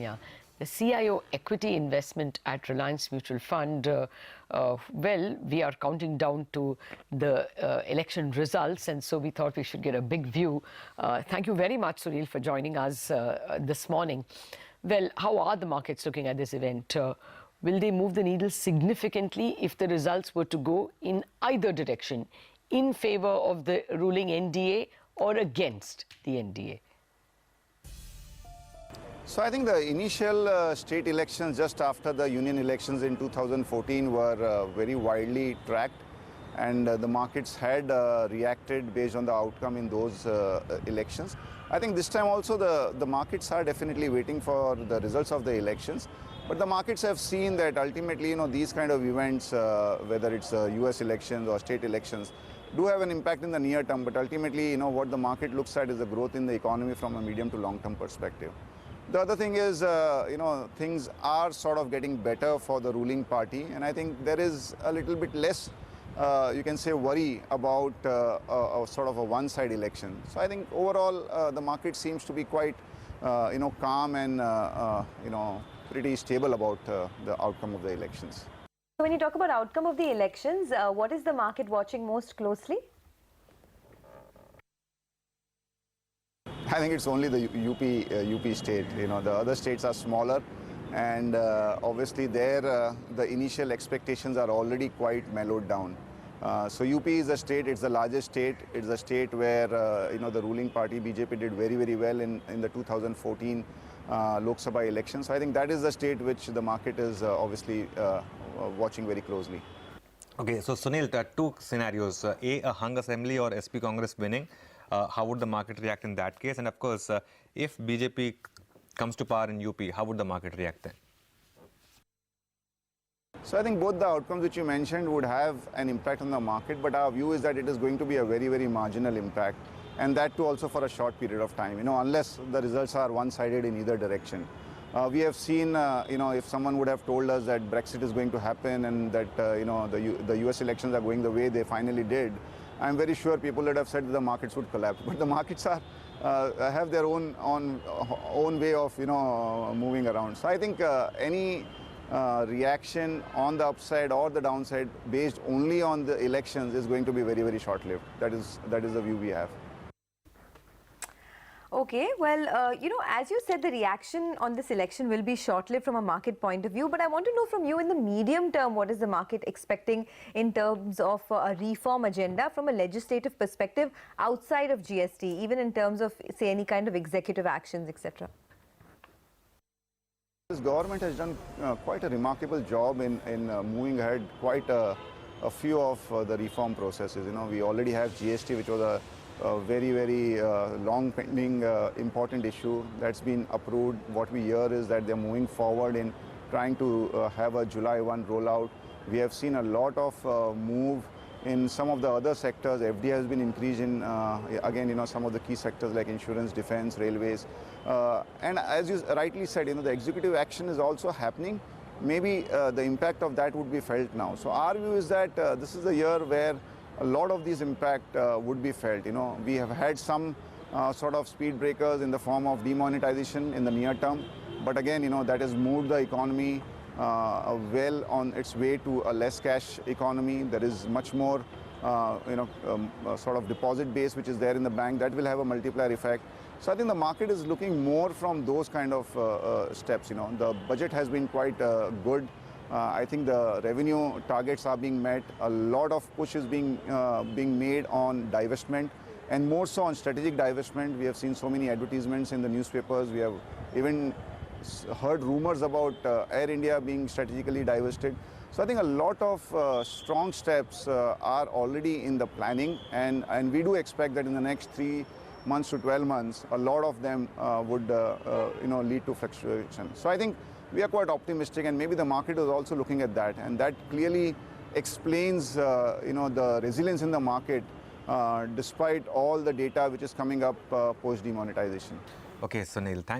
Yeah, the CIO-Equity investment at Reliance Mutual Fund, well, we are counting down to the election results, and so we thought we should get a big view. Thank you very much, Sunil, for joining us this morning. Well, how are the markets looking at this event? Will they move the needle significantly if the results were to go in either direction, in favor of the ruling NDA or against the NDA? So I think the initial state elections just after the union elections in 2014 were very widely tracked, and the markets had reacted based on the outcome in those elections. I think this time also the markets are definitely waiting for the results of the elections, but the markets have seen that ultimately, these kind of events, whether it's US elections or state elections, do have an impact in the near term, but ultimately, what the market looks at is the growth in the economy from a medium to long term perspective. The other thing is, things are sort of getting better for the ruling party, and I think there is a little bit less, you can say, worry about a sort of a one-side election. So I think overall the market seems to be quite, calm and, pretty stable about the outcome of the elections. So when you talk about outcome of the elections, what is the market watching most closely? I think it's only the UP state. The other states are smaller, and obviously there the initial expectations are already quite mellowed down. So UP is a state, it's the largest state, it's a state where the ruling party BJP did very, very well in the 2014 Lok Sabha election. So I think that is the state which the market is obviously watching very closely. Okay, so Sunil, two scenarios, A hung assembly or SP Congress winning. How would the market react in that case? And of course, if BJP comes to power in UP, how would the market react then? So I think both the outcomes which you mentioned would have an impact on the market, but our view is that it is going to be a very, very marginal impact, and that too also for a short period of time, unless the results are one-sided in either direction. We have seen, if someone would have told us that Brexit is going to happen and that, the US elections are going the way they finally did, I'm very sure people would have said that the markets would collapse. But the markets are have their own way of moving around. So I think any reaction on the upside or the downside based only on the elections is going to be very, very short-lived. That is the view we have. Okay, well, as you said, the reaction on this election will be short-lived from a market point of view. But I want to know from you, in the medium term, what is the market expecting in terms of a reform agenda from a legislative perspective outside of GST, even in terms of, say, any kind of executive actions, etc.? This government has done quite a remarkable job in moving ahead quite a few of the reform processes. We already have GST, which was a very, very long pending important issue that's been approved. What we hear is that they're moving forward in trying to have a July 1 rollout. We have seen a lot of move in some of the other sectors. FDI has been increased in, again, some of the key sectors like insurance, defense, railways. And as you rightly said, the executive action is also happening. Maybe the impact of that would be felt now. So our view is that this is a year where a lot of these impact would be felt. We have had some sort of speed breakers in the form of demonetization in the near term, but again, that has moved the economy well on its way to a less cash economy. There is much more, sort of deposit base which is there in the bank that will have a multiplier effect. So I think the market is looking more from those kind of steps. The budget has been quite good. I think the revenue targets are being met. A lot of push is being made on divestment, and more so on strategic divestment. We have seen so many advertisements in the newspapers. We have even heard rumors about Air India being strategically divested. So I think a lot of strong steps are already in the planning, and we do expect that in the next 3 months to 12 months, a lot of them would lead to fluctuation. So I think we are quite optimistic, and maybe the market is also looking at that, and that clearly explains the resilience in the market despite all the data which is coming up post demonetization. Okay, Sunil, thanks.